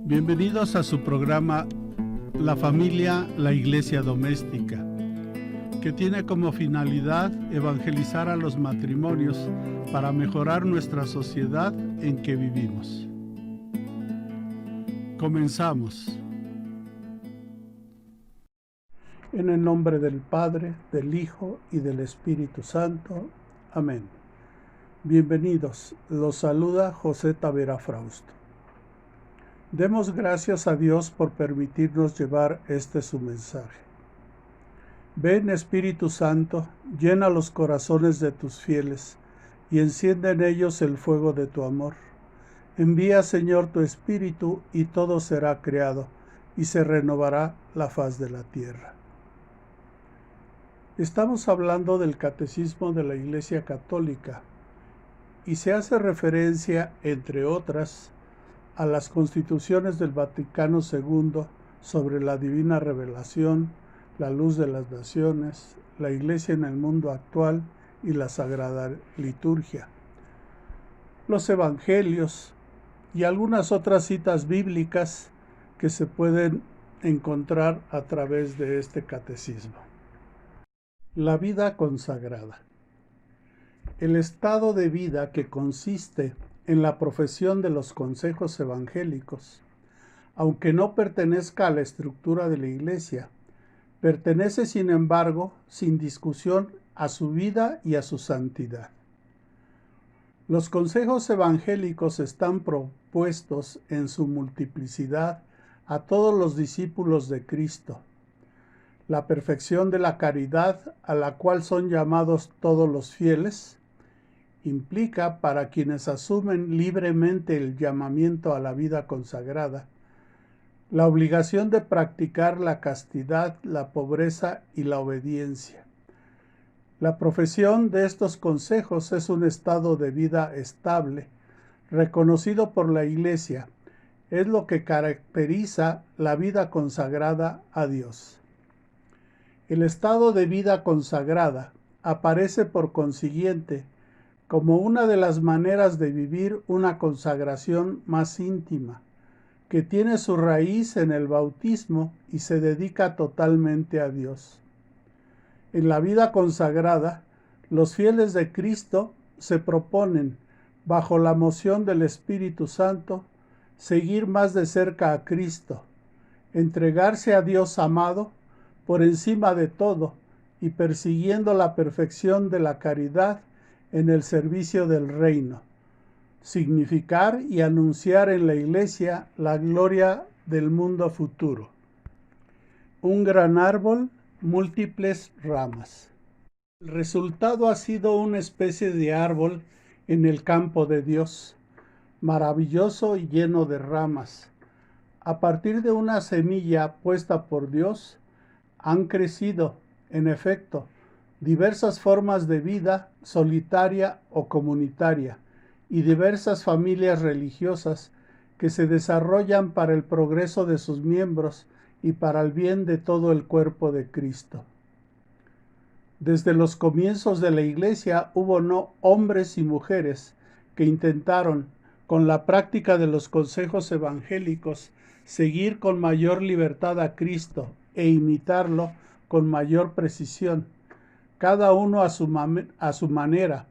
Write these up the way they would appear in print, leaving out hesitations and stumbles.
Bienvenidos a su programa La Familia, la Iglesia Doméstica, que tiene como finalidad evangelizar a los matrimonios para mejorar nuestra sociedad en que vivimos. Comenzamos. En el nombre del Padre, del Hijo y del Espíritu Santo. Amén. Bienvenidos. Los saluda José Tavera Frausto. Demos gracias a Dios por permitirnos llevar su mensaje. Ven, Espíritu Santo, llena los corazones de tus fieles y enciende en ellos el fuego de tu amor. Envía, Señor, tu Espíritu y todo será creado y se renovará la faz de la tierra. Estamos hablando del Catecismo de la Iglesia Católica y se hace referencia, entre otras, a las constituciones del Vaticano II sobre la divina revelación, la luz de las naciones, la Iglesia en el mundo actual y la Sagrada Liturgia, los Evangelios y algunas otras citas bíblicas que se pueden encontrar a través de este catecismo. La vida consagrada. El estado de vida que consiste en la profesión de los consejos evangélicos, aunque no pertenezca a la estructura de la Iglesia, pertenece, sin embargo, sin discusión, a su vida y a su santidad. Los consejos evangélicos están propuestos en su multiplicidad a todos los discípulos de Cristo. La perfección de la caridad, a la cual son llamados todos los fieles, implica, para quienes asumen libremente el llamamiento a la vida consagrada, la obligación de practicar la castidad, la pobreza y la obediencia. La profesión de estos consejos es un estado de vida estable, reconocido por la Iglesia. Es lo que caracteriza la vida consagrada a Dios. El estado de vida consagrada aparece, por consiguiente, como una de las maneras de vivir una consagración más íntima, que tiene su raíz en el bautismo y se dedica totalmente a Dios. En la vida consagrada, los fieles de Cristo se proponen, bajo la moción del Espíritu Santo, seguir más de cerca a Cristo, entregarse a Dios amado por encima de todo y persiguiendo la perfección de la caridad en el servicio del reino, significar y anunciar en la Iglesia la gloria del mundo futuro. Un gran árbol, múltiples ramas. El resultado ha sido una especie de árbol en el campo de Dios, maravilloso y lleno de ramas. A partir de una semilla puesta por Dios, han crecido, en efecto, diversas formas de vida, solitaria o comunitaria, y diversas familias religiosas que se desarrollan para el progreso de sus miembros y para el bien de todo el cuerpo de Cristo. Desde los comienzos de la Iglesia hubo hombres y mujeres que intentaron, con la práctica de los consejos evangélicos, seguir con mayor libertad a Cristo e imitarlo con mayor precisión. Cada uno a su manera,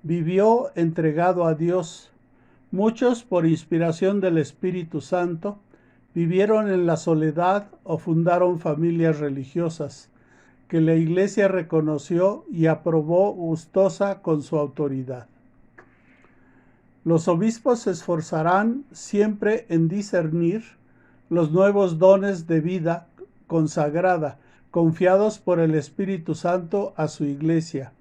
vivió entregado a Dios. Muchos, por inspiración del Espíritu Santo, vivieron en la soledad o fundaron familias religiosas, que la Iglesia reconoció y aprobó gustosa con su autoridad. Los obispos se esforzarán siempre en discernir los nuevos dones de vida consagrada, confiados por el Espíritu Santo a su Iglesia.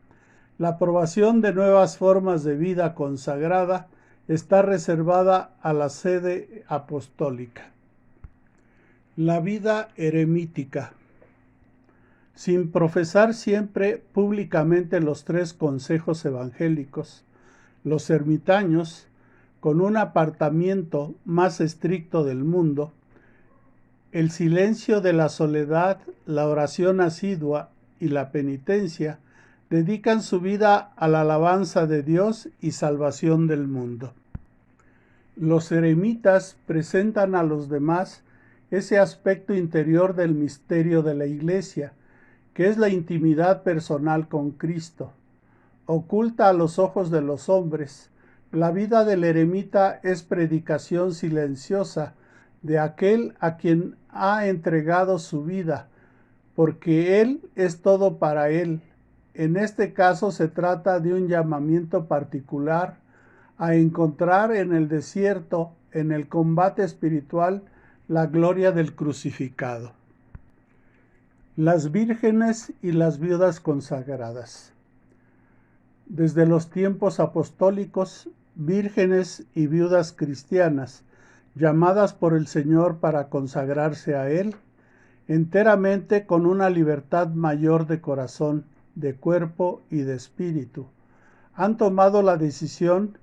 La aprobación de nuevas formas de vida consagrada está reservada a la sede apostólica. La vida eremítica. Sin profesar siempre públicamente los tres consejos evangélicos, los ermitaños, con un apartamiento más estricto del mundo, el silencio de la soledad, la oración asidua y la penitencia, dedican su vida a la alabanza de Dios y salvación del mundo. Los eremitas presentan a los demás ese aspecto interior del misterio de la Iglesia, que es la intimidad personal con Cristo. Oculta a los ojos de los hombres, la vida del eremita es predicación silenciosa de aquel a quien ha entregado su vida, porque Él es todo para él. En este caso se trata de un llamamiento particular a encontrar en el desierto, en el combate espiritual, la gloria del crucificado. Las vírgenes y las viudas consagradas. Desde los tiempos apostólicos, vírgenes y viudas cristianas, llamadas por el Señor para consagrarse a Él, enteramente con una libertad mayor de corazón, de cuerpo y de espíritu, han tomado la decisión,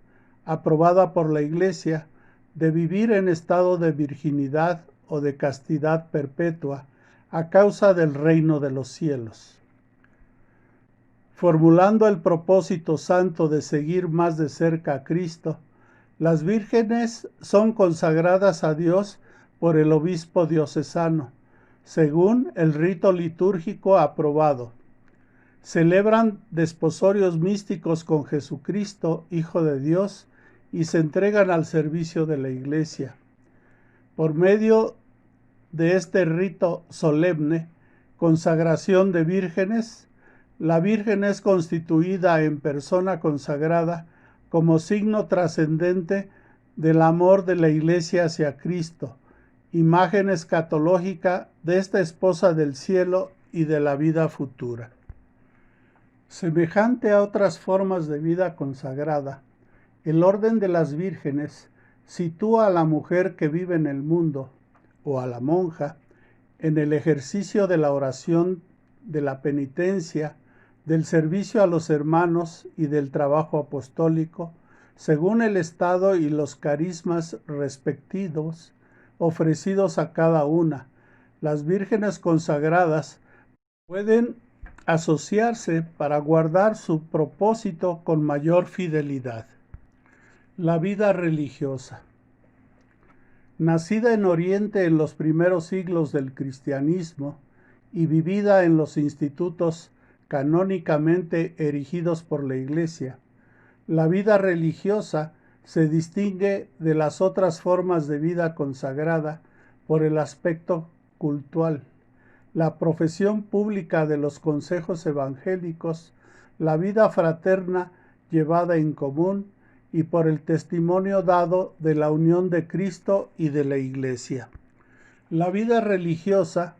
aprobada por la Iglesia, de vivir en estado de virginidad o de castidad perpetua a causa del reino de los cielos. Formulando el propósito santo de seguir más de cerca a Cristo, las vírgenes son consagradas a Dios por el obispo diocesano, según el rito litúrgico aprobado. Celebran desposorios místicos con Jesucristo, Hijo de Dios, y se entregan al servicio de la Iglesia. Por medio de este rito solemne, consagración de vírgenes, la Virgen es constituida en persona consagrada como signo trascendente del amor de la Iglesia hacia Cristo, imagen escatológica de esta esposa del cielo y de la vida futura. Semejante a otras formas de vida consagrada, el orden de las vírgenes sitúa a la mujer que vive en el mundo, o a la monja, en el ejercicio de la oración, de la penitencia, del servicio a los hermanos y del trabajo apostólico, según el estado y los carismas respectivos ofrecidos a cada una. Las vírgenes consagradas pueden asociarse para guardar su propósito con mayor fidelidad. La vida religiosa. Nacida en Oriente en los primeros siglos del cristianismo y vivida en los institutos canónicamente erigidos por la Iglesia, la vida religiosa se distingue de las otras formas de vida consagrada por el aspecto cultual, la profesión pública de los consejos evangélicos, la vida fraterna llevada en común y por el testimonio dado de la unión de Cristo y de la Iglesia. La vida religiosa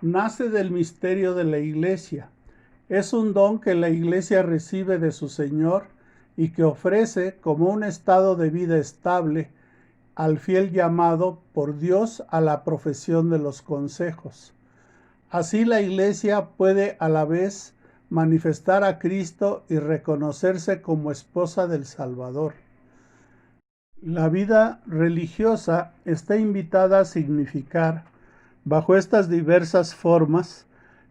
nace del misterio de la Iglesia. Es un don que la Iglesia recibe de su Señor y que ofrece como un estado de vida estable al fiel llamado por Dios a la profesión de los consejos. Así la Iglesia puede a la vez manifestar a Cristo y reconocerse como esposa del Salvador. La vida religiosa está invitada a significar, bajo estas diversas formas,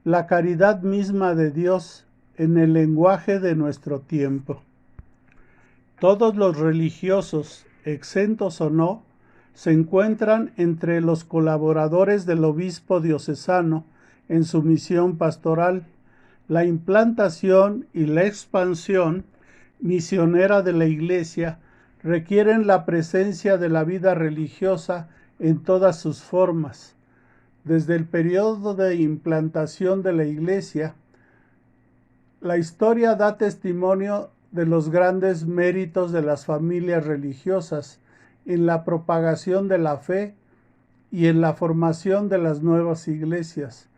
la caridad misma de Dios en el lenguaje de nuestro tiempo. Todos los religiosos, exentos o no, se encuentran entre los colaboradores del obispo diocesano en su misión pastoral, la implantación y la expansión misionera de la Iglesia requieren la presencia de la vida religiosa en todas sus formas. Desde el periodo de implantación de la Iglesia, la historia da testimonio de los grandes méritos de las familias religiosas en la propagación de la fe y en la formación de las nuevas iglesias.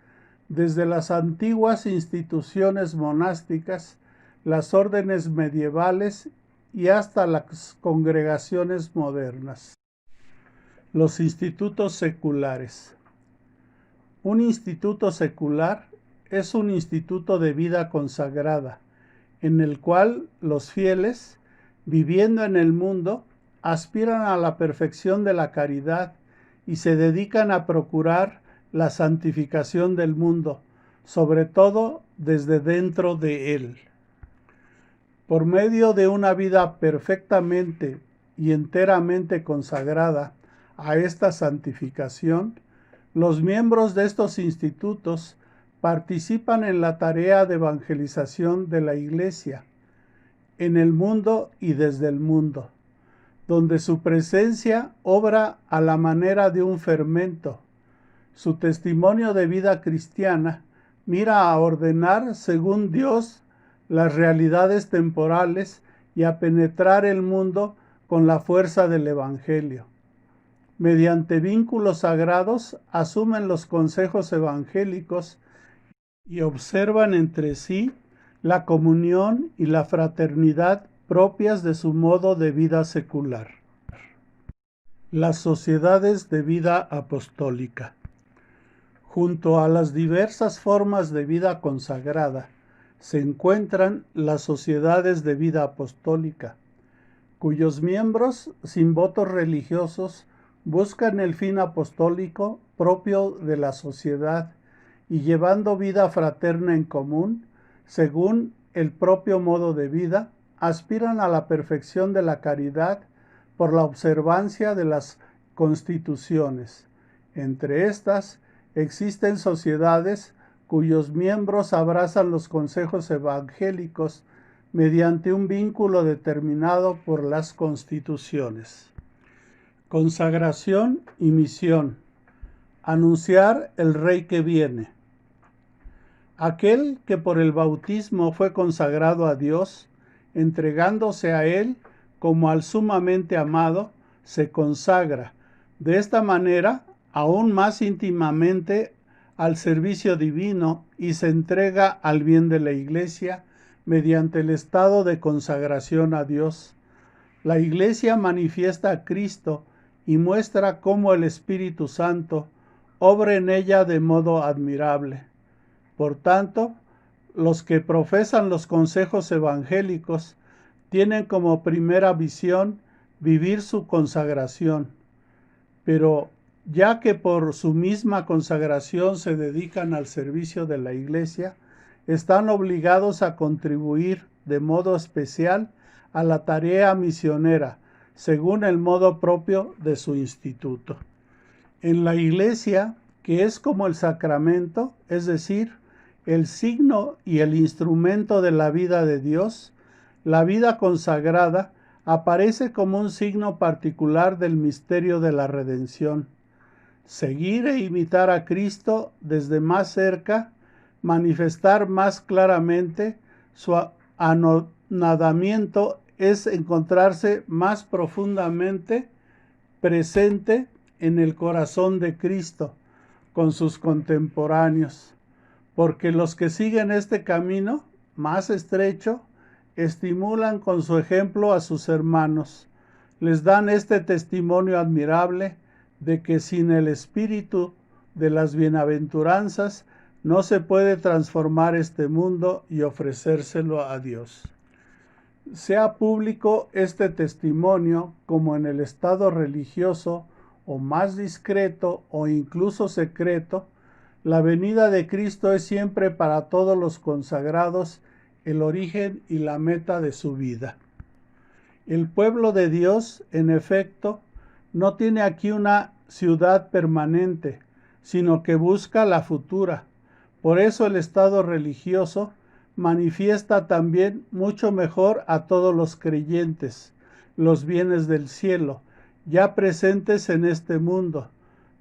Desde las antiguas instituciones monásticas, las órdenes medievales y hasta las congregaciones modernas. Los institutos seculares. Un instituto secular es un instituto de vida consagrada, en el cual los fieles, viviendo en el mundo, aspiran a la perfección de la caridad y se dedican a procurar la santificación del mundo, sobre todo desde dentro de él. Por medio de una vida perfectamente y enteramente consagrada a esta santificación, los miembros de estos institutos participan en la tarea de evangelización de la Iglesia, en el mundo y desde el mundo, donde su presencia obra a la manera de un fermento. Su testimonio de vida cristiana mira a ordenar según Dios las realidades temporales y a penetrar el mundo con la fuerza del Evangelio. Mediante vínculos sagrados asumen los consejos evangélicos y observan entre sí la comunión y la fraternidad propias de su modo de vida secular. Las sociedades de vida apostólica. Junto a las diversas formas de vida consagrada, se encuentran las sociedades de vida apostólica, cuyos miembros, sin votos religiosos, buscan el fin apostólico propio de la sociedad y llevando vida fraterna en común, según el propio modo de vida, aspiran a la perfección de la caridad por la observancia de las constituciones. Entre estas, existen sociedades cuyos miembros abrazan los consejos evangélicos mediante un vínculo determinado por las constituciones. Consagración y misión. Anunciar el Rey que viene. Aquel que por el bautismo fue consagrado a Dios, entregándose a Él como al sumamente amado, se consagra, de esta manera, aún más íntimamente al servicio divino y se entrega al bien de la Iglesia mediante el estado de consagración a Dios. La Iglesia manifiesta a Cristo y muestra cómo el Espíritu Santo obra en ella de modo admirable. Por tanto, los que profesan los consejos evangélicos tienen como primera visión vivir su consagración, pero ya que por su misma consagración se dedican al servicio de la Iglesia, están obligados a contribuir de modo especial a la tarea misionera, según el modo propio de su instituto. En la Iglesia, que es como el sacramento, es decir, el signo y el instrumento de la vida de Dios, la vida consagrada aparece como un signo particular del misterio de la redención. Seguir e imitar a Cristo desde más cerca, manifestar más claramente su anonadamiento es encontrarse más profundamente presente en el corazón de Cristo con sus contemporáneos, porque los que siguen este camino más estrecho estimulan con su ejemplo a sus hermanos, les dan este testimonio admirable de que sin el espíritu de las bienaventuranzas no se puede transformar este mundo y ofrecérselo a Dios. Sea público este testimonio como en el estado religioso o más discreto o incluso secreto, la venida de Cristo es siempre para todos los consagrados el origen y la meta de su vida. El pueblo de Dios, en efecto, no tiene aquí una ciudad permanente, sino que busca la futura. Por eso el estado religioso manifiesta también mucho mejor a todos los creyentes los bienes del cielo, ya presentes en este mundo.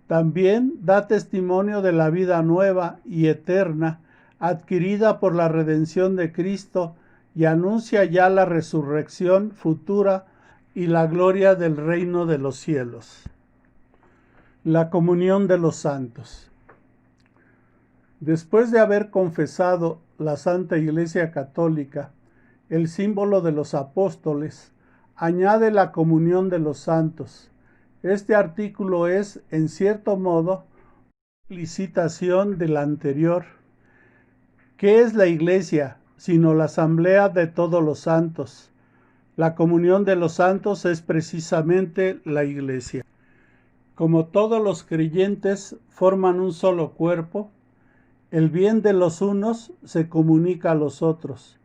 También da testimonio de la vida nueva y eterna adquirida por la redención de Cristo y anuncia ya la resurrección futura y la gloria del reino de los cielos. La comunión de los santos. Después de haber confesado la Santa Iglesia Católica, el símbolo de los apóstoles, añade la comunión de los santos. Este artículo es, en cierto modo, explicitación de la anterior. ¿Qué es la Iglesia, sino la asamblea de todos los santos? La comunión de los santos es precisamente la Iglesia. Como todos los creyentes forman un solo cuerpo, el bien de los unos se comunica a los otros.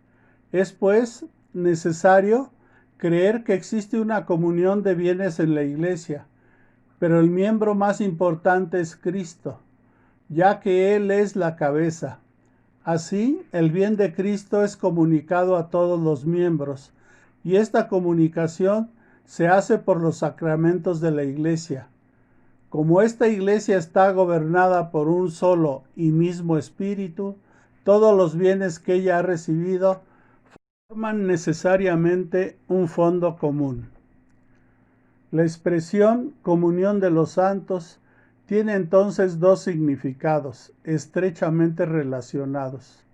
Es pues necesario creer que existe una comunión de bienes en la Iglesia, pero el miembro más importante es Cristo, ya que Él es la cabeza. Así, el bien de Cristo es comunicado a todos los miembros, y esta comunicación se hace por los sacramentos de la Iglesia. Como esta Iglesia está gobernada por un solo y mismo Espíritu, todos los bienes que ella ha recibido forman necesariamente un fondo común. La expresión comunión de los santos tiene entonces dos significados estrechamente relacionados: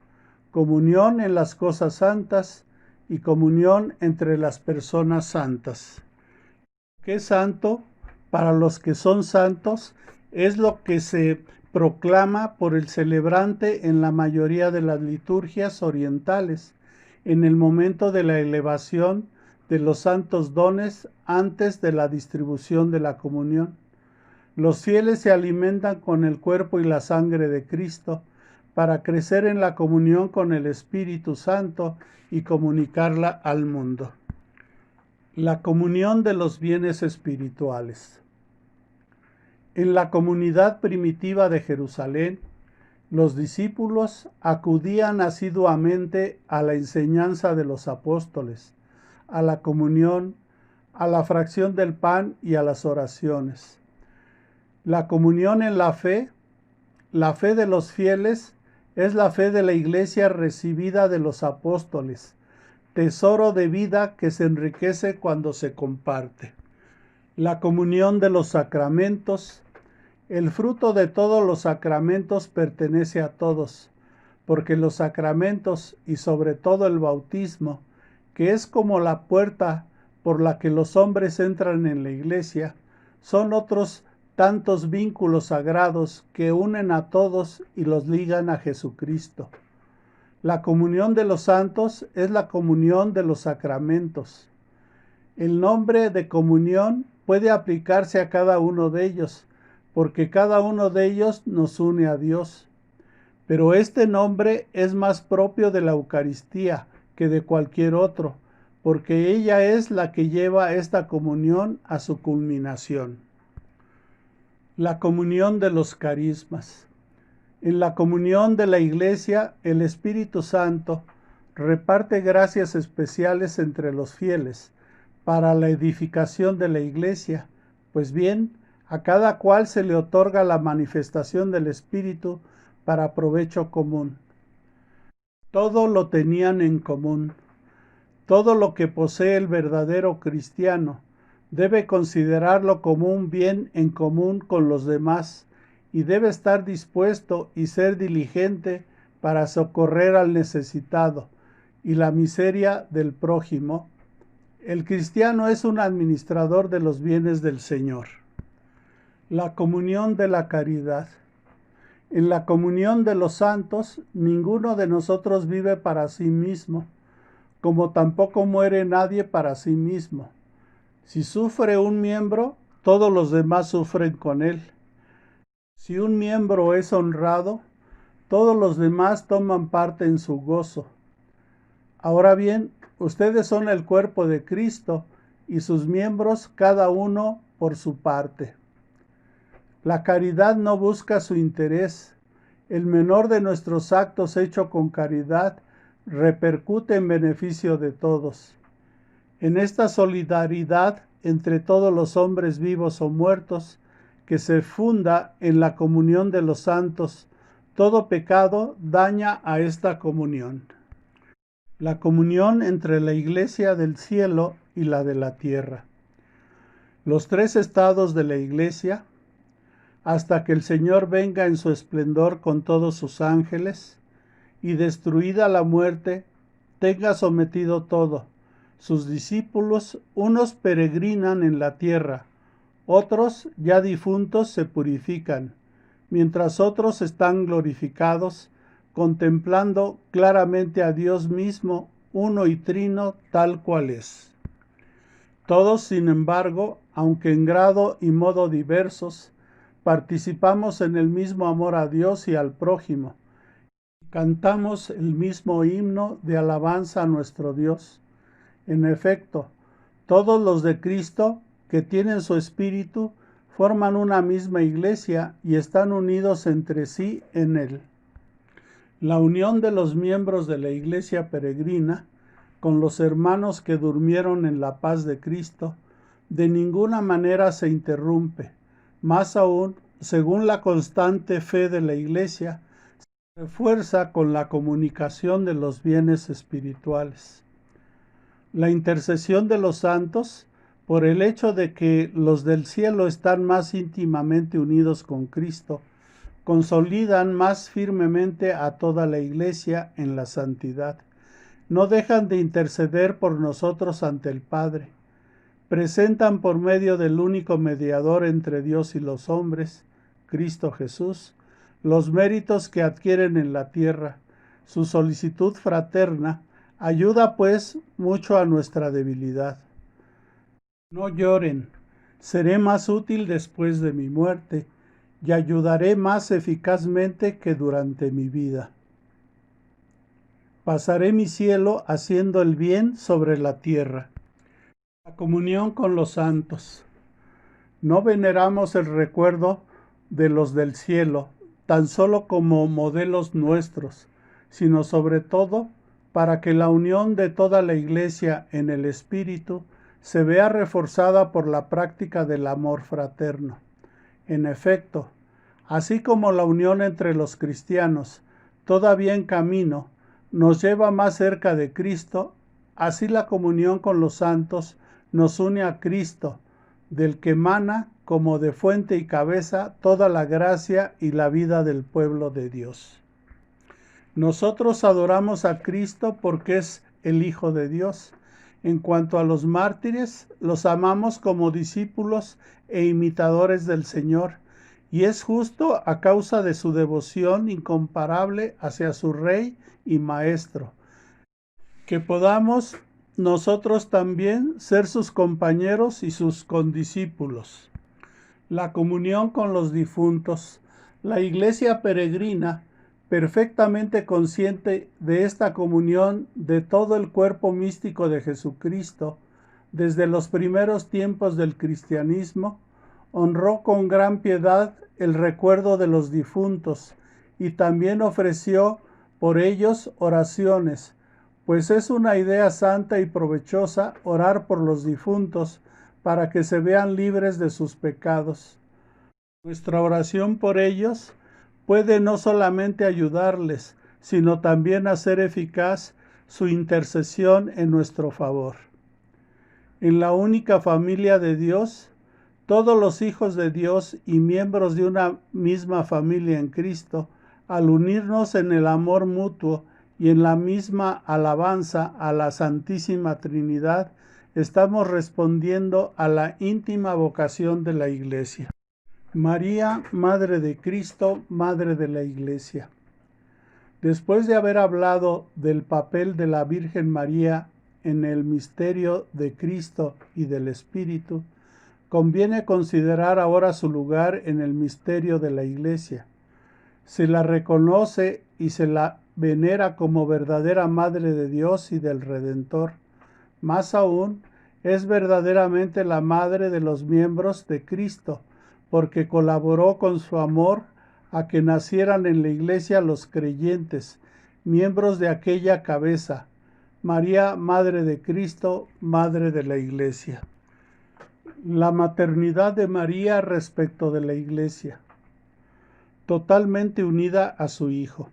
comunión en las cosas santas y comunión entre las personas santas. ¿Qué es santo? Para los que son santos es lo que se proclama por el celebrante en la mayoría de las liturgias orientales en el momento de la elevación de los santos dones antes de la distribución de la comunión. Los fieles se alimentan con el cuerpo y la sangre de Cristo para crecer en la comunión con el Espíritu Santo y comunicarla al mundo. La comunión de los bienes espirituales. En la comunidad primitiva de Jerusalén, los discípulos acudían asiduamente a la enseñanza de los apóstoles, a la comunión, a la fracción del pan y a las oraciones. La comunión en la fe de los fieles, es la fe de la Iglesia recibida de los apóstoles, tesoro de vida que se enriquece cuando se comparte. La comunión de los sacramentos. El fruto de todos los sacramentos pertenece a todos, porque los sacramentos y sobre todo el bautismo, que es como la puerta por la que los hombres entran en la Iglesia, son otros tantos vínculos sagrados que unen a todos y los ligan a Jesucristo. La comunión de los santos es la comunión de los sacramentos. El nombre de comunión puede aplicarse a cada uno de ellos, porque cada uno de ellos nos une a Dios. Pero este nombre es más propio de la Eucaristía que de cualquier otro, porque ella es la que lleva esta comunión a su culminación. La comunión de los carismas. En la comunión de la Iglesia, el Espíritu Santo reparte gracias especiales entre los fieles para la edificación de la Iglesia. Pues bien, a cada cual se le otorga la manifestación del Espíritu para provecho común. Todo lo tenían en común. Todo lo que posee el verdadero cristiano debe considerarlo como un bien en común con los demás y debe estar dispuesto y ser diligente para socorrer al necesitado y la miseria del prójimo. El cristiano es un administrador de los bienes del Señor. La comunión de la caridad. En la comunión de los santos, ninguno de nosotros vive para sí mismo, como tampoco muere nadie para sí mismo. Si sufre un miembro, todos los demás sufren con él. Si un miembro es honrado, todos los demás toman parte en su gozo. Ahora bien, ustedes son el cuerpo de Cristo y sus miembros cada uno por su parte. La caridad no busca su interés. El menor de nuestros actos hecho con caridad repercute en beneficio de todos. En esta solidaridad entre todos los hombres vivos o muertos, que se funda en la comunión de los santos, todo pecado daña a esta comunión. La comunión entre la Iglesia del cielo y la de la tierra. Los tres estados de la Iglesia, hasta que el Señor venga en su esplendor con todos sus ángeles, y destruida la muerte, tenga sometido todo. Sus discípulos, unos peregrinan en la tierra, otros ya difuntos se purifican, mientras otros están glorificados, contemplando claramente a Dios mismo, uno y trino tal cual es. Todos, sin embargo, aunque en grado y modo diversos, participamos en el mismo amor a Dios y al prójimo. Cantamos el mismo himno de alabanza a nuestro Dios. En efecto, Todos los de Cristo que tienen su espíritu forman una misma iglesia y están unidos entre sí en él. La unión de los miembros de la iglesia peregrina con los hermanos que durmieron en la paz de Cristo de ninguna manera se interrumpe. Más aún, según la constante fe de la iglesia, se refuerza con la comunicación de los bienes espirituales. La intercesión de los santos, por el hecho de que los del cielo están más íntimamente unidos con Cristo, consolidan más firmemente a toda la iglesia en la santidad. No dejan de interceder por nosotros ante el Padre. Presentan por medio del único mediador entre Dios y los hombres, Cristo Jesús, los méritos que adquieren en la tierra. Su solicitud fraterna ayuda pues mucho a nuestra debilidad. No lloren, seré más útil después de mi muerte y ayudaré más eficazmente que durante mi vida. Pasaré mi cielo haciendo el bien sobre la tierra. La comunión con los santos. No veneramos el recuerdo de los del cielo, tan solo como modelos nuestros, sino sobre todo para que la unión de toda la Iglesia en el Espíritu se vea reforzada por la práctica del amor fraterno. En efecto, así como la unión entre los cristianos, todavía en camino, nos lleva más cerca de Cristo, así la comunión con los santos nos une a Cristo, del que emana como de fuente y cabeza toda la gracia y la vida del pueblo de Dios. Nosotros adoramos a Cristo porque es el Hijo de Dios. En cuanto a los mártires, los amamos como discípulos e imitadores del Señor, y es justo a causa de su devoción incomparable hacia su Rey y Maestro, que podamos nosotros también ser sus compañeros y sus condiscípulos. La comunión con los difuntos. La Iglesia peregrina, perfectamente consciente de esta comunión de todo el cuerpo místico de Jesucristo, desde los primeros tiempos del cristianismo, honró con gran piedad el recuerdo de los difuntos y también ofreció por ellos oraciones, pues es una idea santa y provechosa orar por los difuntos para que se vean libres de sus pecados. Nuestra oración por ellos puede no solamente ayudarles, sino también hacer eficaz su intercesión en nuestro favor. En la única familia de Dios, todos los hijos de Dios y miembros de una misma familia en Cristo, al unirnos en el amor mutuo y en la misma alabanza a la Santísima Trinidad, estamos respondiendo a la íntima vocación de la Iglesia. María, Madre de Cristo, Madre de la Iglesia. Después de haber hablado del papel de la Virgen María en el misterio de Cristo y del Espíritu, conviene considerar ahora su lugar en el misterio de la Iglesia. Se la reconoce y se la venera como verdadera Madre de Dios y del Redentor. Más aún, es verdaderamente la Madre de los miembros de Cristo, porque colaboró con su amor a que nacieran en la Iglesia los creyentes, miembros de aquella cabeza, María, Madre de Cristo, Madre de la Iglesia. La maternidad de María respecto de la Iglesia, totalmente unida a su Hijo.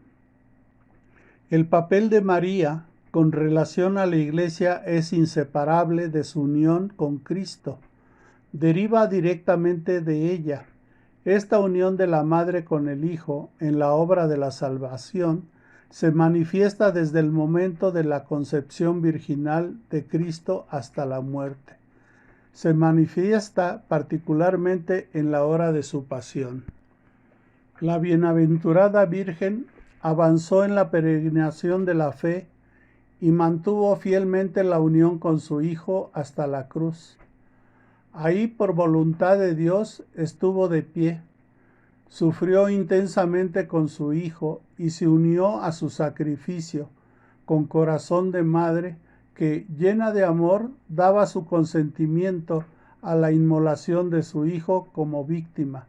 El papel de María con relación a la Iglesia es inseparable de su unión con Cristo. Deriva directamente de ella. Esta unión de la Madre con el Hijo en la obra de la salvación se manifiesta desde el momento de la concepción virginal de Cristo hasta la muerte. Se manifiesta particularmente en la hora de su pasión. La bienaventurada Virgen avanzó en la peregrinación de la fe y mantuvo fielmente la unión con su Hijo hasta la cruz. Ahí, por voluntad de Dios, estuvo de pie, sufrió intensamente con su Hijo y se unió a su sacrificio con corazón de madre que, llena de amor, daba su consentimiento a la inmolación de su Hijo como víctima.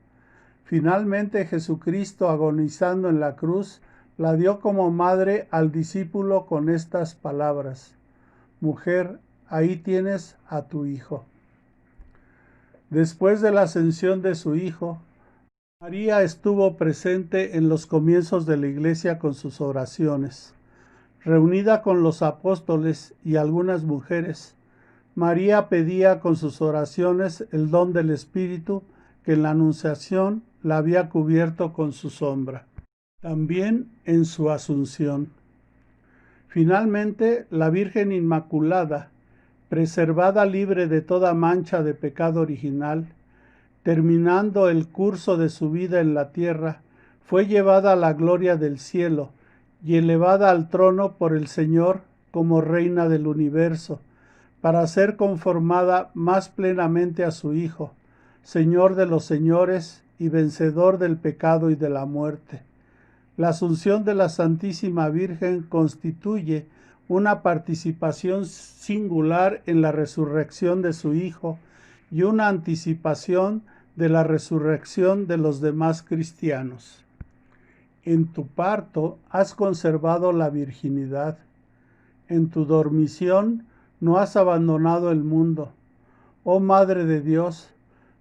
Finalmente, Jesucristo, agonizando en la cruz, la dio como madre al discípulo con estas palabras: Mujer, ahí tienes a tu Hijo. Después de la ascensión de su Hijo, María estuvo presente en los comienzos de la Iglesia con sus oraciones. Reunida con los apóstoles y algunas mujeres, María pedía con sus oraciones el don del Espíritu que en la Anunciación la había cubierto con su sombra. También en su Asunción. Finalmente, la Virgen Inmaculada, preservada libre de toda mancha de pecado original, terminando el curso de su vida en la tierra, fue llevada a la gloria del cielo y elevada al trono por el Señor como Reina del universo, para ser conformada más plenamente a su Hijo, Señor de los señores y vencedor del pecado y de la muerte. La asunción de la Santísima Virgen constituye una participación singular en la resurrección de su Hijo y una anticipación de la resurrección de los demás cristianos. En tu parto has conservado la virginidad. En tu dormición no has abandonado el mundo. Oh Madre de Dios,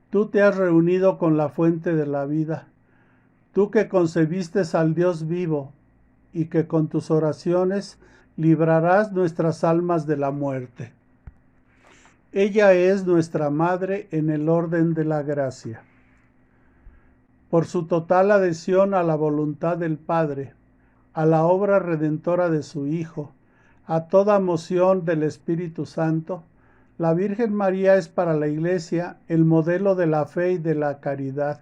tú te has reunido con la fuente de la vida. Tú que concebiste al Dios vivo y que con tus oraciones librarás nuestras almas de la muerte. Ella es nuestra Madre en el orden de la gracia. Por su total adhesión a la voluntad del Padre, a la obra redentora de su Hijo, a toda moción del Espíritu Santo, la Virgen María es para la Iglesia el modelo de la fe y de la caridad.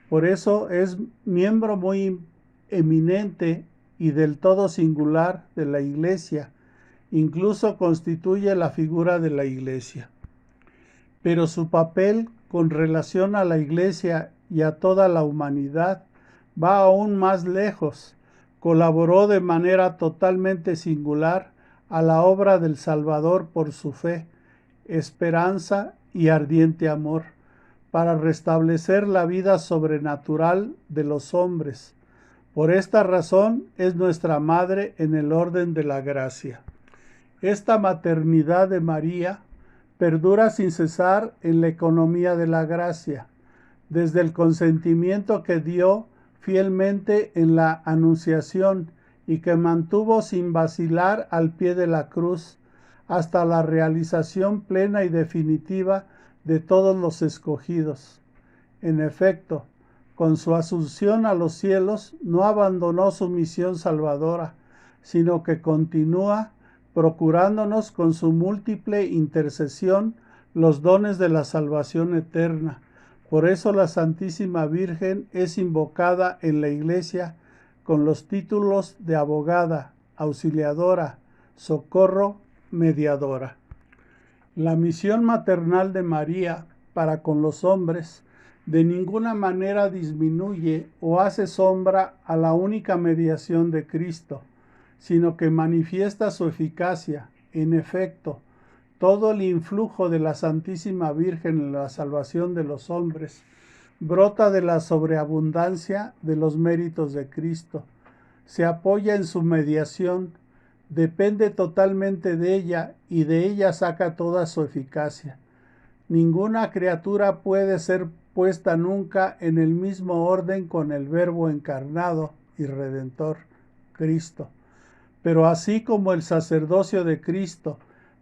Por eso es miembro muy eminente y del todo singular de la Iglesia. Incluso constituye la figura de la Iglesia. Pero su papel con relación a la Iglesia y a toda la humanidad va aún más lejos. Colaboró de manera totalmente singular a la obra del Salvador por su fe, esperanza y ardiente amor, para restablecer la vida sobrenatural de los hombres. Por esta razón es nuestra Madre en el orden de la gracia. Esta maternidad de María perdura sin cesar en la economía de la gracia, desde el consentimiento que dio fielmente en la Anunciación y que mantuvo sin vacilar al pie de la cruz, hasta la realización plena y definitiva de todos los escogidos. En efecto, con su asunción a los cielos no abandonó su misión salvadora, sino que continúa procurándonos con su múltiple intercesión los dones de la salvación eterna. Por eso la Santísima Virgen es invocada en la Iglesia con los títulos de abogada, auxiliadora, socorro, mediadora. La misión maternal de María para con los hombres de ninguna manera disminuye o hace sombra a la única mediación de Cristo, sino que manifiesta su eficacia. En efecto, todo el influjo de la Santísima Virgen en la salvación de los hombres brota de la sobreabundancia de los méritos de Cristo, se apoya en su mediación, depende totalmente de ella y de ella saca toda su eficacia. Ninguna criatura puede ser puesta nunca en el mismo orden con el Verbo encarnado y Redentor, Cristo. Pero así como el sacerdocio de Cristo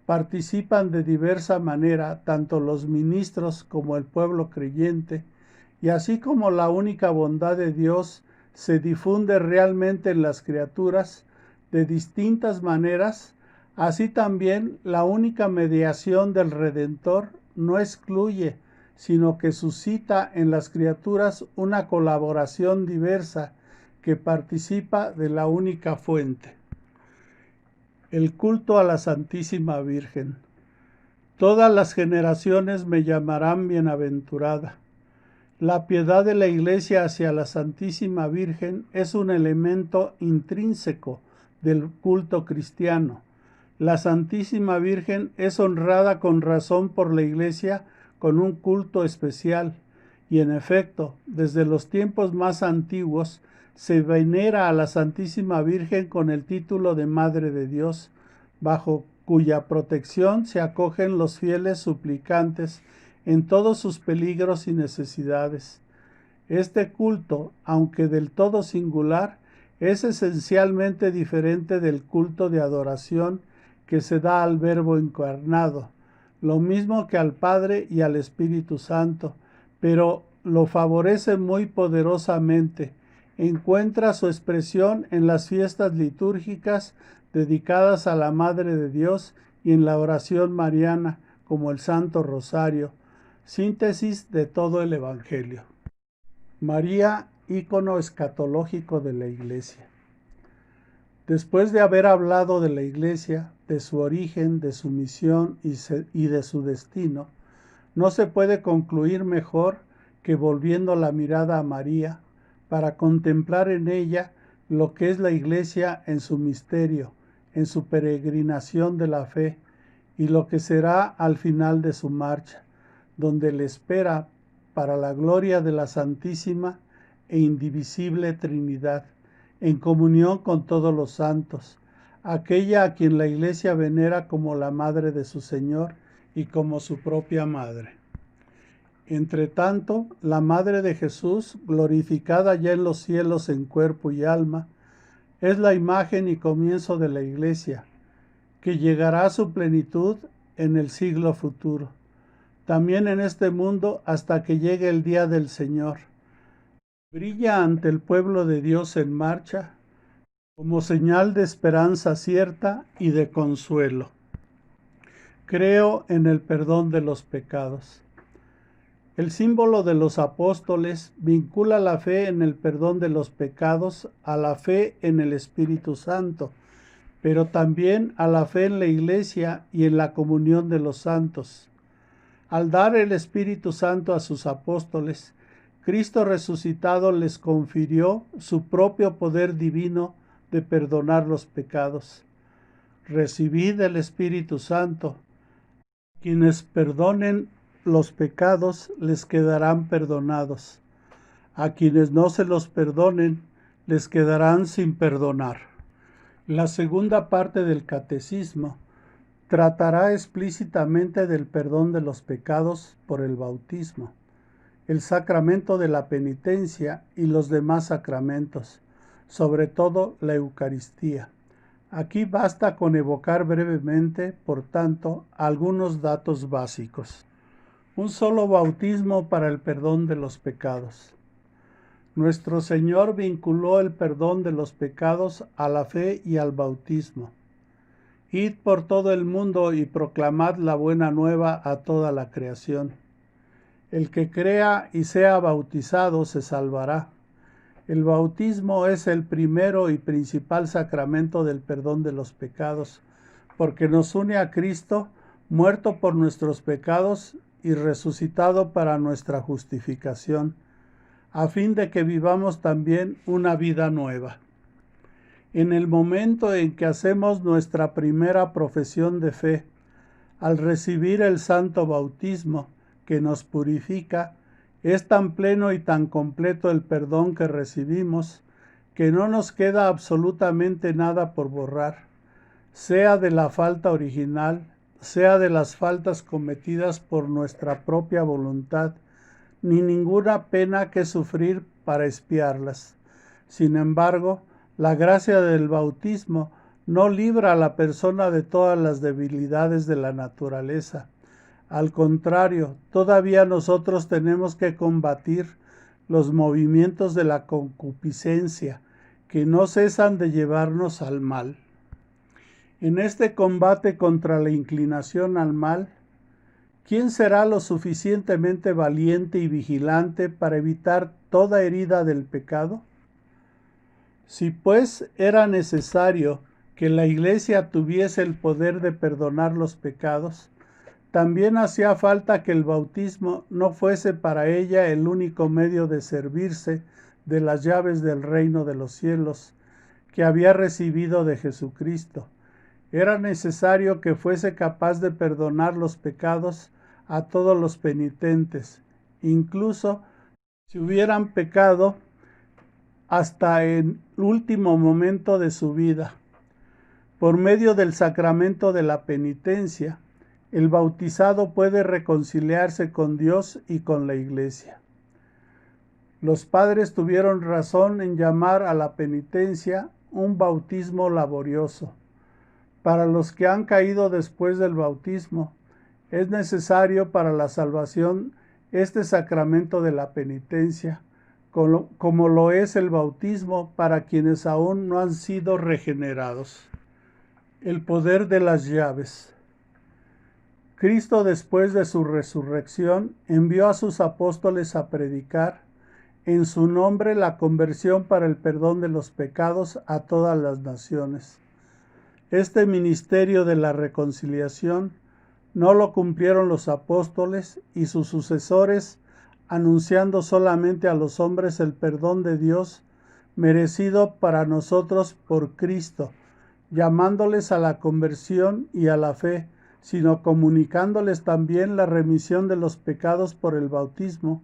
participan de diversa manera tanto los ministros como el pueblo creyente, y así como la única bondad de Dios se difunde realmente en las criaturas de distintas maneras, así también la única mediación del Redentor no excluye, sino que suscita en las criaturas una colaboración diversa que participa de la única fuente. El culto a la Santísima Virgen. Todas las generaciones me llamarán bienaventurada. La piedad de la Iglesia hacia la Santísima Virgen es un elemento intrínseco del culto cristiano. La Santísima Virgen es honrada con razón por la Iglesia con un culto especial, y en efecto, desde los tiempos más antiguos, se venera a la Santísima Virgen con el título de Madre de Dios, bajo cuya protección se acogen los fieles suplicantes en todos sus peligros y necesidades. Este culto, aunque del todo singular, es esencialmente diferente del culto de adoración que se da al Verbo encarnado, lo mismo que al Padre y al Espíritu Santo, pero lo favorece muy poderosamente. Encuentra su expresión en las fiestas litúrgicas dedicadas a la Madre de Dios y en la oración mariana, como el Santo Rosario, síntesis de todo el Evangelio. María, ícono escatológico de la Iglesia. Después de haber hablado de la Iglesia, de su origen, de su misión y de su destino, no se puede concluir mejor que volviendo la mirada a María para contemplar en ella lo que es la Iglesia en su misterio, en su peregrinación de la fe, y lo que será al final de su marcha, donde le espera para la gloria de la Santísima e Indivisible Trinidad, en comunión con todos los santos, aquella a quien la Iglesia venera como la Madre de su Señor y como su propia Madre. Entre tanto, la Madre de Jesús, glorificada ya en los cielos en cuerpo y alma, es la imagen y comienzo de la Iglesia, que llegará a su plenitud en el siglo futuro, también en este mundo hasta que llegue el día del Señor. Brilla ante el pueblo de Dios en marcha como señal de esperanza cierta y de consuelo. Creo en el perdón de los pecados. El símbolo de los apóstoles vincula la fe en el perdón de los pecados a la fe en el Espíritu Santo, pero también a la fe en la Iglesia y en la comunión de los santos. Al dar el Espíritu Santo a sus apóstoles, Cristo resucitado les confirió su propio poder divino de perdonar los pecados. Recibid el Espíritu Santo. Quienes perdonen los pecados les quedarán perdonados. A quienes no se los perdonen les quedarán sin perdonar. La segunda parte del catecismo tratará explícitamente del perdón de los pecados por el bautismo, el sacramento de la penitencia y los demás sacramentos, sobre todo la Eucaristía. Aquí basta con evocar brevemente, por tanto, algunos datos básicos. Un solo bautismo para el perdón de los pecados. Nuestro Señor vinculó el perdón de los pecados a la fe y al bautismo. Id por todo el mundo y proclamad la buena nueva a toda la creación. El que crea y sea bautizado se salvará. El bautismo es el primero y principal sacramento del perdón de los pecados, porque nos une a Cristo, muerto por nuestros pecados y resucitado para nuestra justificación, a fin de que vivamos también una vida nueva. En el momento en que hacemos nuestra primera profesión de fe, al recibir el santo bautismo que nos purifica, es tan pleno y tan completo el perdón que recibimos que no nos queda absolutamente nada por borrar, sea de la falta original, sea de las faltas cometidas por nuestra propia voluntad, ni ninguna pena que sufrir para expiarlas. Sin embargo, la gracia del bautismo no libra a la persona de todas las debilidades de la naturaleza. Al contrario, todavía nosotros tenemos que combatir los movimientos de la concupiscencia, que no cesan de llevarnos al mal. En este combate contra la inclinación al mal, ¿quién será lo suficientemente valiente y vigilante para evitar toda herida del pecado? Si pues era necesario que la Iglesia tuviese el poder de perdonar los pecados, también hacía falta que el bautismo no fuese para ella el único medio de servirse de las llaves del reino de los cielos que había recibido de Jesucristo, Era necesario que fuese capaz de perdonar los pecados a todos los penitentes, incluso si hubieran pecado hasta el último momento de su vida. Por medio del sacramento de la penitencia, el bautizado puede reconciliarse con Dios y con la Iglesia. Los padres tuvieron razón en llamar a la penitencia un bautismo laborioso. Para los que han caído después del bautismo, es necesario para la salvación este sacramento de la penitencia, como lo es el bautismo para quienes aún no han sido regenerados. El poder de las llaves. Cristo, después de su resurrección, envió a sus apóstoles a predicar en su nombre la conversión para el perdón de los pecados a todas las naciones. Este ministerio de la reconciliación no lo cumplieron los apóstoles y sus sucesores, anunciando solamente a los hombres el perdón de Dios merecido para nosotros por Cristo, llamándoles a la conversión y a la fe, sino comunicándoles también la remisión de los pecados por el bautismo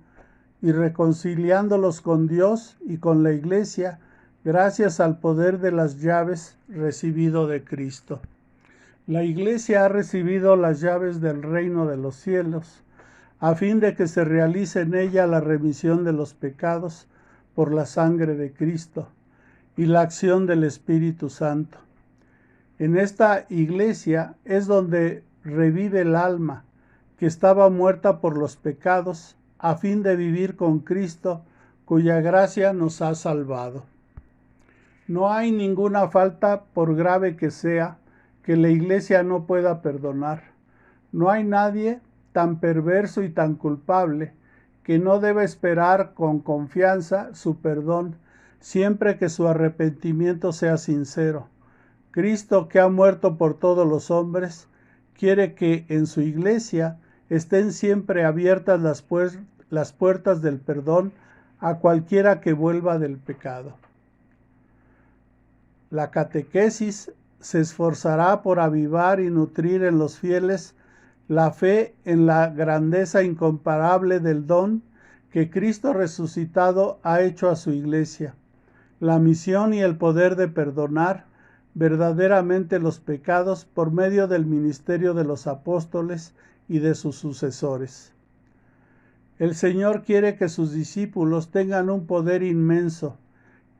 y reconciliándolos con Dios y con la Iglesia, gracias al poder de las llaves recibido de Cristo. La Iglesia ha recibido las llaves del reino de los cielos, a fin de que se realice en ella la remisión de los pecados por la sangre de Cristo y la acción del Espíritu Santo. En esta Iglesia es donde revive el alma que estaba muerta por los pecados, a fin de vivir con Cristo, cuya gracia nos ha salvado. No hay ninguna falta, por grave que sea, que la Iglesia no pueda perdonar. No hay nadie tan perverso y tan culpable que no debe esperar con confianza su perdón, siempre que su arrepentimiento sea sincero. Cristo, que ha muerto por todos los hombres, quiere que en su Iglesia estén siempre abiertas las puertas del perdón a cualquiera que vuelva del pecado. La catequesis se esforzará por avivar y nutrir en los fieles la fe en la grandeza incomparable del don que Cristo resucitado ha hecho a su Iglesia, la misión y el poder de perdonar verdaderamente los pecados por medio del ministerio de los apóstoles y de sus sucesores. El Señor quiere que sus discípulos tengan un poder inmenso.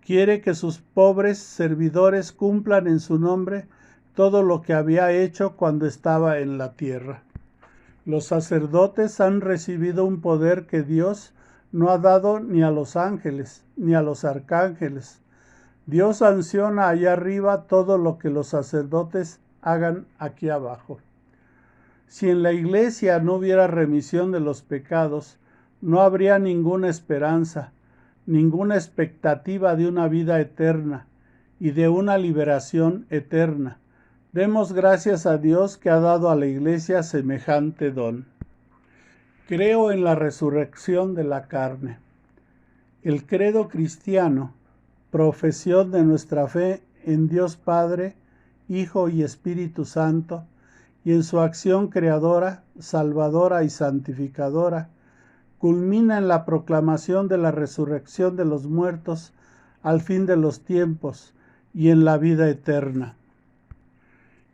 Quiere que sus pobres servidores cumplan en su nombre todo lo que había hecho cuando estaba en la tierra. Los sacerdotes han recibido un poder que Dios no ha dado ni a los ángeles, ni a los arcángeles. Dios sanciona allá arriba todo lo que los sacerdotes hagan aquí abajo. Si en la Iglesia no hubiera remisión de los pecados, no habría ninguna esperanza, ninguna expectativa de una vida eterna y de una liberación eterna. Demos gracias a Dios que ha dado a la Iglesia semejante don. Creo en la resurrección de la carne. El credo cristiano, profesión de nuestra fe en Dios Padre, Hijo y Espíritu Santo, y en su acción creadora, salvadora y santificadora, culmina en la proclamación de la resurrección de los muertos al fin de los tiempos y en la vida eterna.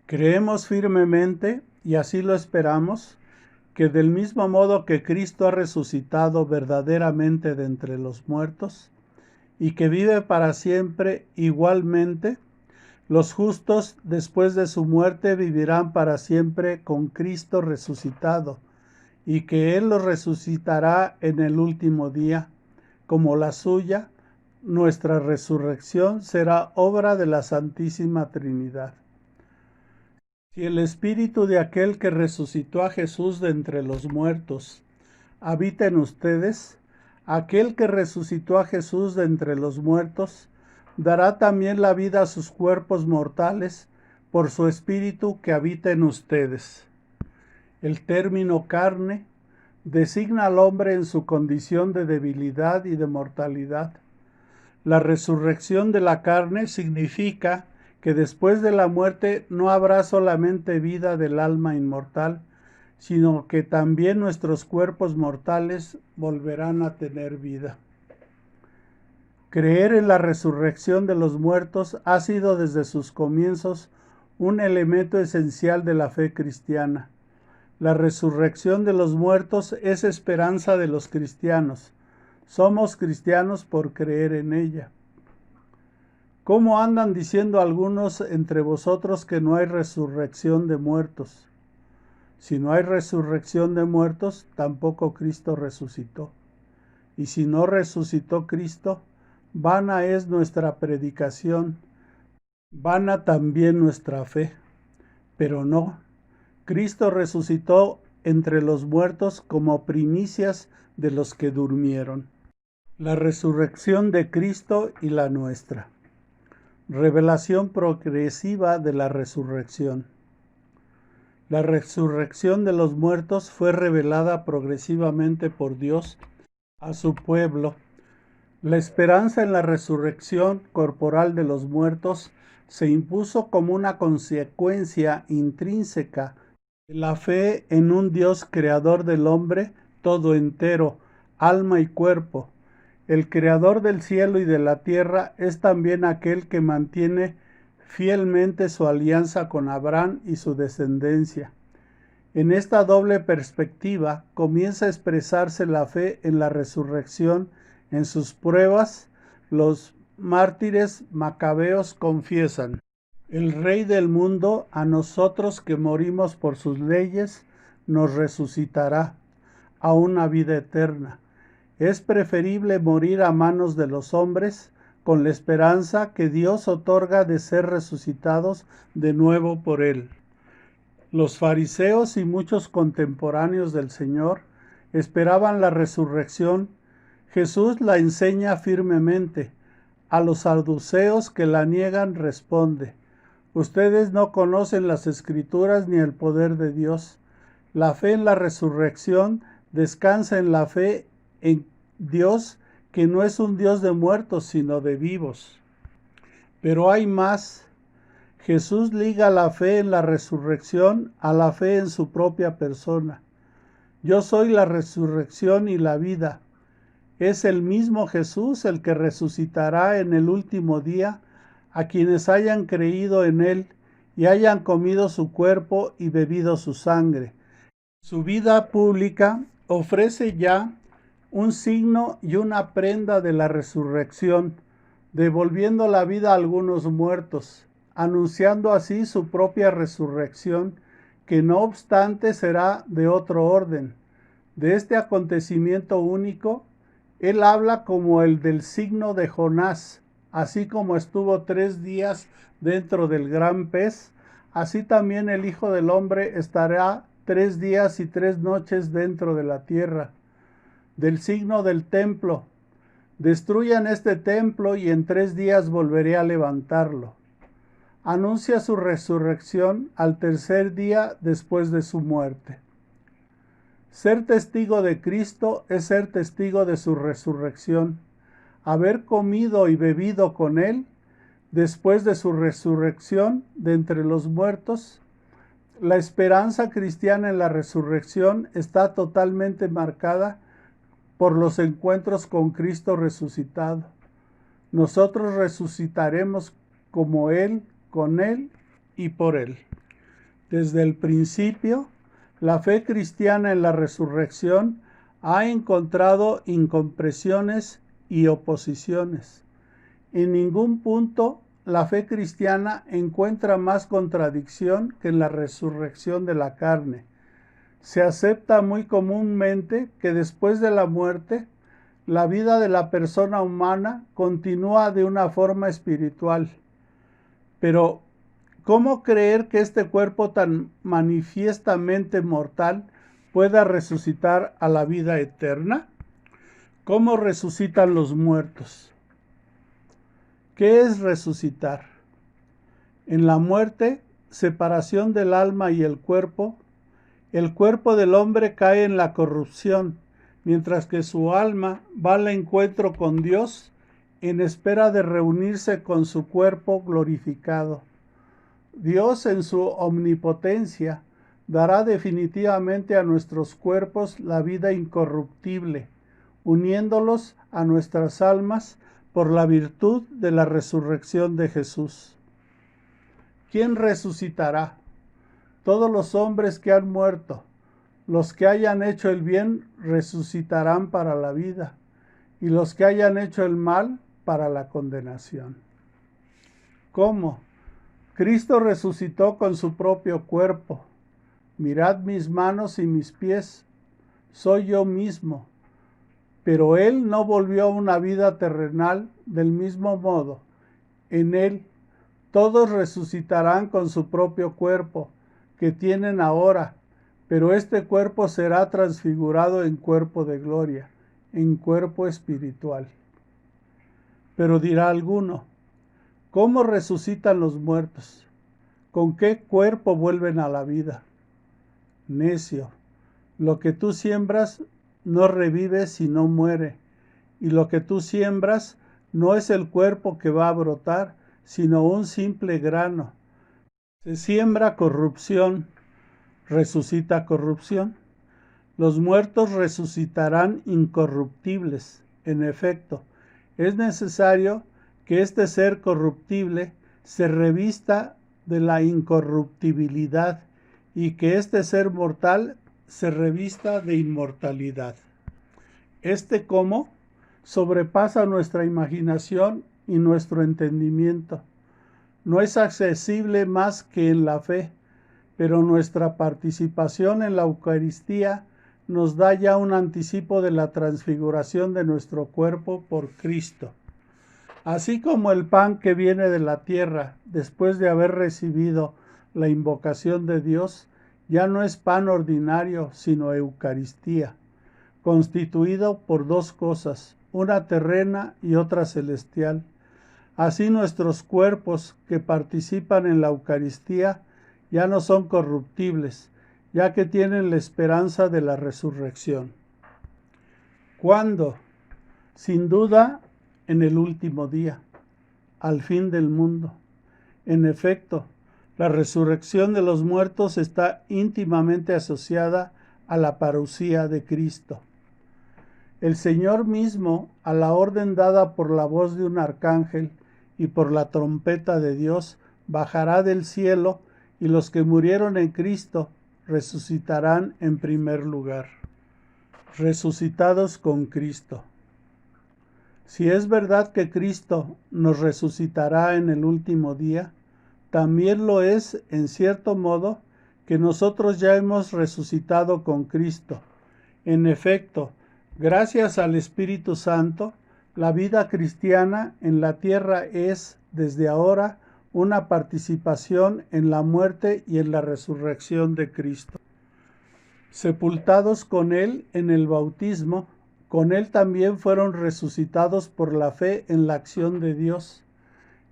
Creemos firmemente, y así lo esperamos, que del mismo modo que Cristo ha resucitado verdaderamente de entre los muertos, y que vive para siempre igualmente, los justos después de su muerte vivirán para siempre con Cristo resucitado, y que Él los resucitará en el último día, como la suya, nuestra resurrección será obra de la Santísima Trinidad. Si el Espíritu de aquel que resucitó a Jesús de entre los muertos habita en ustedes, aquel que resucitó a Jesús de entre los muertos dará también la vida a sus cuerpos mortales por su Espíritu que habita en ustedes. El término carne designa al hombre en su condición de debilidad y de mortalidad. La resurrección de la carne significa que después de la muerte no habrá solamente vida del alma inmortal, sino que también nuestros cuerpos mortales volverán a tener vida. Creer en la resurrección de los muertos ha sido desde sus comienzos un elemento esencial de la fe cristiana. La resurrección de los muertos es esperanza de los cristianos. Somos cristianos por creer en ella. ¿Cómo andan diciendo algunos entre vosotros que no hay resurrección de muertos? Si no hay resurrección de muertos, tampoco Cristo resucitó. Y si no resucitó Cristo, vana es nuestra predicación, vana también nuestra fe. Pero no, Cristo resucitó entre los muertos como primicias de los que durmieron. La resurrección de Cristo y la nuestra. Revelación progresiva de la resurrección. La resurrección de los muertos fue revelada progresivamente por Dios a su pueblo. La esperanza en la resurrección corporal de los muertos se impuso como una consecuencia intrínseca de la fe en un Dios creador del hombre todo entero, alma y cuerpo. El creador del cielo y de la tierra es también aquel que mantiene fielmente su alianza con Abraham y su descendencia. En esta doble perspectiva comienza a expresarse la fe en la resurrección. En sus pruebas, los mártires macabeos confiesan: el Rey del mundo, a nosotros que morimos por sus leyes, nos resucitará a una vida eterna. Es preferible morir a manos de los hombres con la esperanza que Dios otorga de ser resucitados de nuevo por Él. Los fariseos y muchos contemporáneos del Señor esperaban la resurrección. Jesús la enseña firmemente. A los saduceos que la niegan responde: ustedes no conocen las Escrituras ni el poder de Dios. La fe en la resurrección descansa en la fe en Dios, que no es un Dios de muertos, sino de vivos. Pero hay más. Jesús liga la fe en la resurrección a la fe en su propia persona. Yo soy la resurrección y la vida. Es el mismo Jesús el que resucitará en el último día a quienes hayan creído en Él y hayan comido su cuerpo y bebido su sangre. Su vida pública ofrece ya un signo y una prenda de la resurrección, devolviendo la vida a algunos muertos, anunciando así su propia resurrección, que no obstante será de otro orden. De este acontecimiento único, él habla como el del signo de Jonás. Así como estuvo 3 días dentro del gran pez, así también el Hijo del Hombre estará 3 días y 3 noches dentro de la tierra. Del signo del templo: destruyan este templo y en 3 días volveré a levantarlo. Anuncia su resurrección al tercer día después de su muerte. Ser testigo de Cristo es ser testigo de su resurrección. Haber comido y bebido con Él después de su resurrección de entre los muertos. La esperanza cristiana en la resurrección está totalmente marcada por los encuentros con Cristo resucitado. Nosotros resucitaremos como Él, con Él y por Él. Desde el principio, la fe cristiana en la resurrección ha encontrado incompresiones y oposiciones. En ningún punto la fe cristiana encuentra más contradicción que en la resurrección de la carne. Se acepta muy comúnmente que después de la muerte, la vida de la persona humana continúa de una forma espiritual. Pero, ¿cómo creer que este cuerpo tan manifiestamente mortal pueda resucitar a la vida eterna? ¿Cómo resucitan los muertos? ¿Qué es resucitar? En la muerte, separación del alma y el cuerpo del hombre cae en la corrupción, mientras que su alma va al encuentro con Dios en espera de reunirse con su cuerpo glorificado. Dios en su omnipotencia dará definitivamente a nuestros cuerpos la vida incorruptible, uniéndolos a nuestras almas por la virtud de la resurrección de Jesús. ¿Quién resucitará? Todos los hombres que han muerto, los que hayan hecho el bien, resucitarán para la vida, y los que hayan hecho el mal, para la condenación. ¿Cómo? Cristo resucitó con su propio cuerpo. Mirad mis manos y mis pies, soy yo mismo. Pero Él no volvió a una vida terrenal del mismo modo. En Él todos resucitarán con su propio cuerpo, que tienen ahora, pero este cuerpo será transfigurado en cuerpo de gloria, en cuerpo espiritual. Pero dirá alguno, ¿cómo resucitan los muertos? ¿Con qué cuerpo vuelven a la vida? Necio, lo que tú siembras no revive sino muere, y lo que tú siembras no es el cuerpo que va a brotar, sino un simple grano. Se siembra corrupción, resucita corrupción. Los muertos resucitarán incorruptibles. En efecto, es necesario que este ser corruptible se revista de la incorruptibilidad y que este ser mortal se revista de inmortalidad. Este cómo sobrepasa nuestra imaginación y nuestro entendimiento. No es accesible más que en la fe, pero nuestra participación en la Eucaristía nos da ya un anticipo de la transfiguración de nuestro cuerpo por Cristo. Así como el pan que viene de la tierra después de haber recibido la invocación de Dios, ya no es pan ordinario, sino Eucaristía, constituido por dos cosas, una terrena y otra celestial. Así nuestros cuerpos que participan en la Eucaristía ya no son corruptibles, ya que tienen la esperanza de la resurrección. ¿Cuándo? Sin duda, en el último día, al fin del mundo. En efecto, la resurrección de los muertos está íntimamente asociada a la parusía de Cristo. El Señor mismo, a la orden dada por la voz de un arcángel y por la trompeta de Dios, bajará del cielo, y los que murieron en Cristo resucitarán en primer lugar. Resucitados con Cristo. Si es verdad que Cristo nos resucitará en el último día, también lo es, en cierto modo, que nosotros ya hemos resucitado con Cristo. En efecto, gracias al Espíritu Santo, la vida cristiana en la tierra es, desde ahora, una participación en la muerte y en la resurrección de Cristo. Sepultados con Él en el bautismo, con Él también fueron resucitados por la fe en la acción de Dios,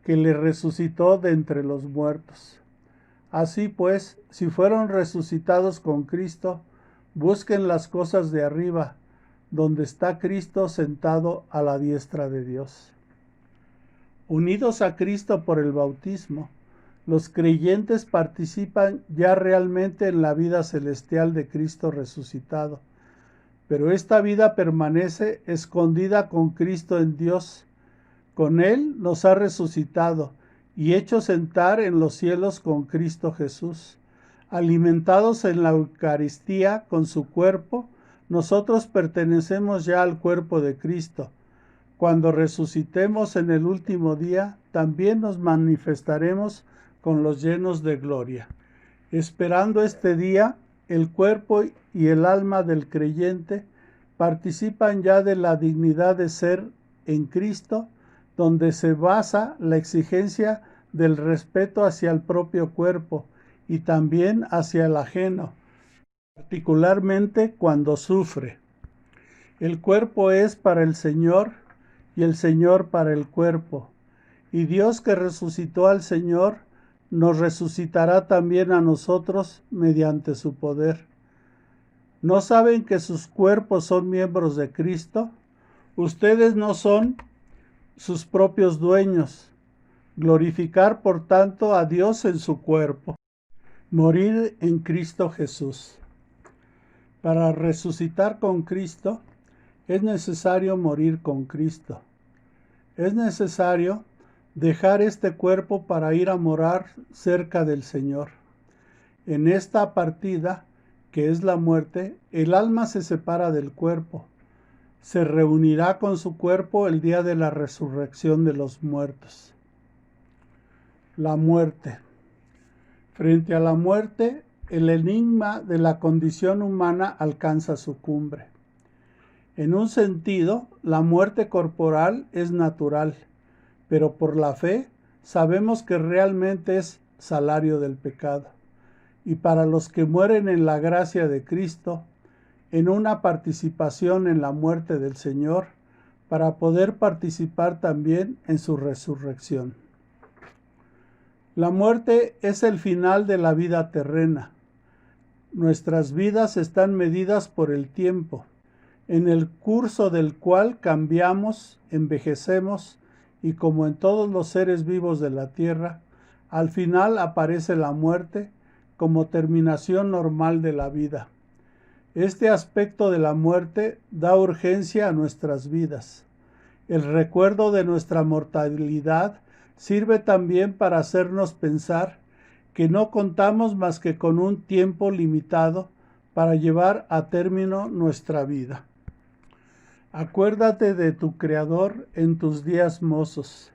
que le resucitó de entre los muertos. Así pues, si fueron resucitados con Cristo, busquen las cosas de arriba, donde está Cristo sentado a la diestra de Dios. Unidos a Cristo por el bautismo, los creyentes participan ya realmente en la vida celestial de Cristo resucitado, pero esta vida permanece escondida con Cristo en Dios. Con Él nos ha resucitado y hecho sentar en los cielos con Cristo Jesús. Alimentados en la Eucaristía con su cuerpo, nosotros pertenecemos ya al cuerpo de Cristo. Cuando resucitemos en el último día, también nos manifestaremos con los llenos de gloria. Esperando este día, el cuerpo y el alma del creyente participan ya de la dignidad de ser en Cristo, donde se basa la exigencia del respeto hacia el propio cuerpo y también hacia el ajeno, particularmente cuando sufre. El cuerpo es para el Señor y el Señor para el cuerpo. Y Dios que resucitó al Señor, nos resucitará también a nosotros mediante su poder. ¿No saben que sus cuerpos son miembros de Cristo? Ustedes no son sus propios dueños. glorificar por tanto a Dios en su cuerpo. Morir en Cristo Jesús. Para resucitar con Cristo, es necesario morir con Cristo. Es necesario dejar este cuerpo para ir a morar cerca del Señor. En esta partida, que es la muerte, el alma se separa del cuerpo. Se reunirá con su cuerpo el día de la resurrección de los muertos. La muerte. Frente a la muerte, el enigma de la condición humana alcanza su cumbre. En un sentido, la muerte corporal es natural, pero por la fe sabemos que realmente es salario del pecado. Y para los que mueren en la gracia de Cristo, en una participación en la muerte del Señor, para poder participar también en su resurrección. La muerte es el final de la vida terrena. Nuestras vidas están medidas por el tiempo, en el curso del cual cambiamos, envejecemos y como en todos los seres vivos de la tierra, al final aparece la muerte como terminación normal de la vida. Este aspecto de la muerte da urgencia a nuestras vidas. El recuerdo de nuestra mortalidad sirve también para hacernos pensar que no contamos más que con un tiempo limitado para llevar a término nuestra vida. Acuérdate de tu Creador en tus días mozos.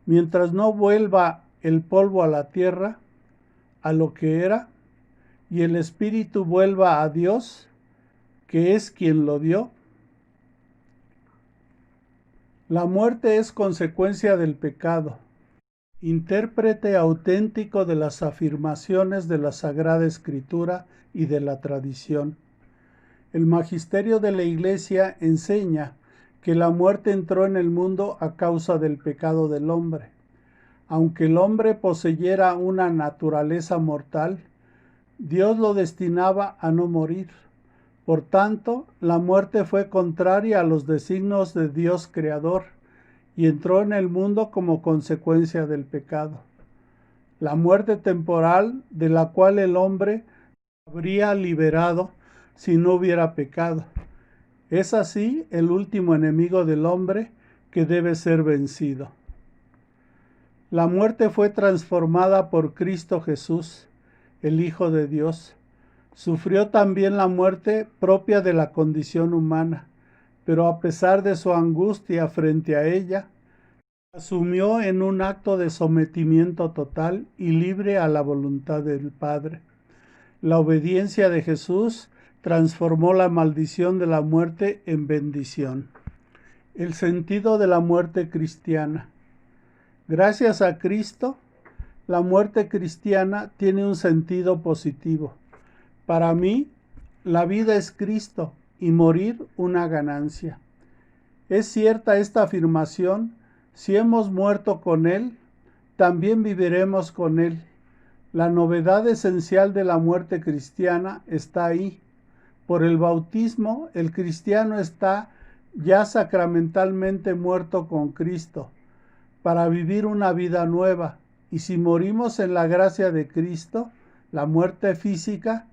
Mientras no vuelva el polvo a la tierra, a lo que era, y el espíritu vuelva a Dios, que es quien lo dio. La muerte es consecuencia del pecado, intérprete auténtico de las afirmaciones de la Sagrada Escritura y de la tradición. El magisterio de la Iglesia enseña que la muerte entró en el mundo a causa del pecado del hombre. Aunque el hombre poseyera una naturaleza mortal, Dios lo destinaba a no morir. Por tanto, la muerte fue contraria a los designios de Dios Creador y entró en el mundo como consecuencia del pecado. La muerte temporal de la cual el hombre habría liberado si no hubiera pecado. Es así el último enemigo del hombre que debe ser vencido. La muerte fue transformada por Cristo Jesús, el Hijo de Dios. Sufrió también la muerte propia de la condición humana, pero a pesar de su angustia frente a ella, asumió en un acto de sometimiento total y libre a la voluntad del Padre. La obediencia de Jesús transformó la maldición de la muerte en bendición. El sentido de la muerte cristiana. Gracias a Cristo, la muerte cristiana tiene un sentido positivo. Para mí, la vida es Cristo y morir una ganancia. Es cierta esta afirmación: si hemos muerto con Él, también viviremos con Él. La novedad esencial de la muerte cristiana está ahí. Por el bautismo, el cristiano está ya sacramentalmente muerto con Cristo, para vivir una vida nueva. Y si morimos en la gracia de Cristo, la muerte física,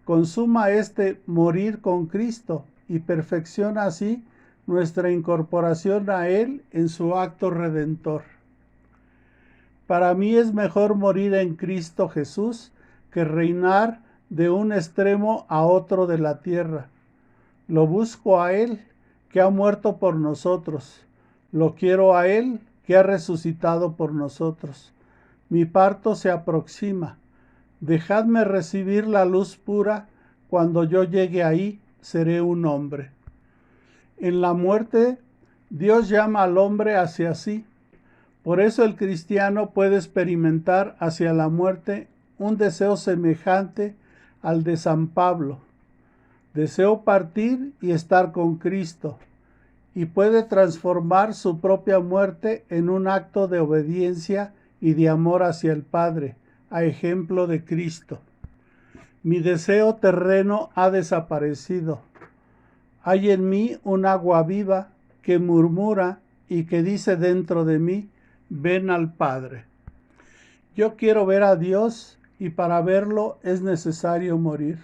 consuma este morir con Cristo y perfecciona así nuestra incorporación a Él en su acto redentor. Para mí es mejor morir en Cristo Jesús que reinar de un extremo a otro de la tierra. Lo busco a Él, que ha muerto por nosotros. Lo quiero a Él, que ha resucitado por nosotros. Mi parto se aproxima. Dejadme recibir la luz pura. Cuando yo llegue ahí, seré un hombre. En la muerte, Dios llama al hombre hacia sí. Por eso el cristiano puede experimentar hacia la muerte un deseo semejante al de San Pablo. Deseo partir y estar con Cristo, y puede transformar su propia muerte en un acto de obediencia y de amor hacia el Padre, a ejemplo de Cristo. Mi deseo terreno ha desaparecido. Hay en mí un agua viva que murmura y que dice dentro de mí: ven al Padre. Yo quiero ver a Dios y para verlo es necesario morir.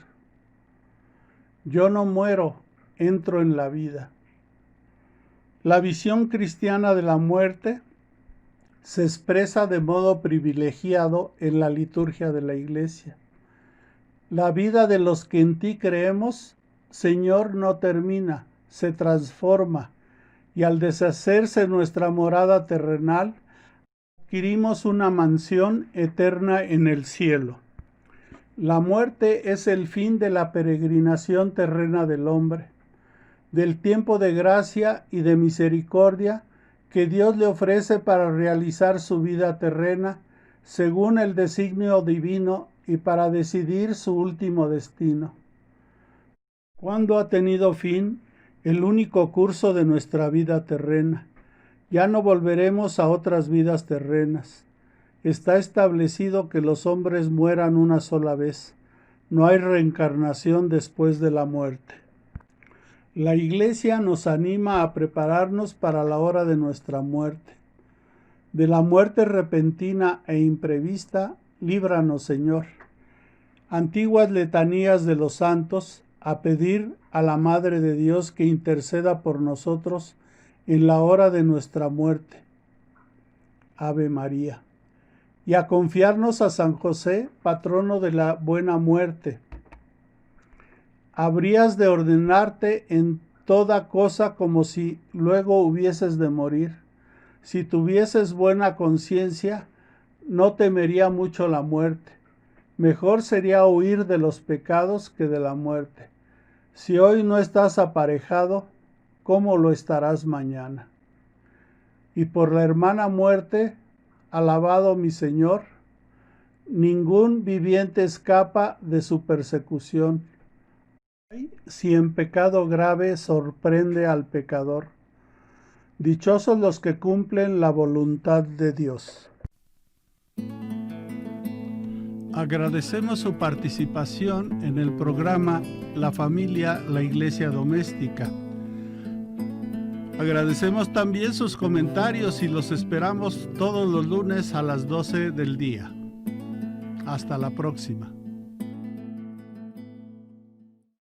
Yo no muero, entro en la vida. La visión cristiana de la muerte se expresa de modo privilegiado en la liturgia de la Iglesia. La vida de los que en ti creemos, Señor, no termina, se transforma, y al deshacerse nuestra morada terrenal, adquirimos una mansión eterna en el cielo. La muerte es el fin de la peregrinación terrena del hombre, del tiempo de gracia y de misericordia que Dios le ofrece para realizar su vida terrena según el designio divino y para decidir su último destino. ¿Cuándo ha tenido fin el único curso de nuestra vida terrena? Ya no volveremos a otras vidas terrenas. Está establecido que los hombres mueran una sola vez. No hay reencarnación después de la muerte. La Iglesia nos anima a prepararnos para la hora de nuestra muerte. De la muerte repentina e imprevista, líbranos, Señor. Antiguas letanías de los santos, a pedir a la Madre de Dios que interceda por nosotros en la hora de nuestra muerte. Ave María. Y a confiarnos a San José, patrono de la buena muerte. Habrías de ordenarte en toda cosa como si luego hubieses de morir. Si tuvieses buena conciencia, no temería mucho la muerte. Mejor sería huir de los pecados que de la muerte. Si hoy no estás aparejado, ¿cómo lo estarás mañana? Y por la hermana muerte, alabado mi Señor, ningún viviente escapa de su persecución. Si en pecado grave sorprende al pecador, dichosos los que cumplen la voluntad de Dios. Agradecemos su participación en el programa La Familia, la Iglesia Doméstica. Agradecemos también sus comentarios y los esperamos todos los lunes a las 12 del día. Hasta la próxima.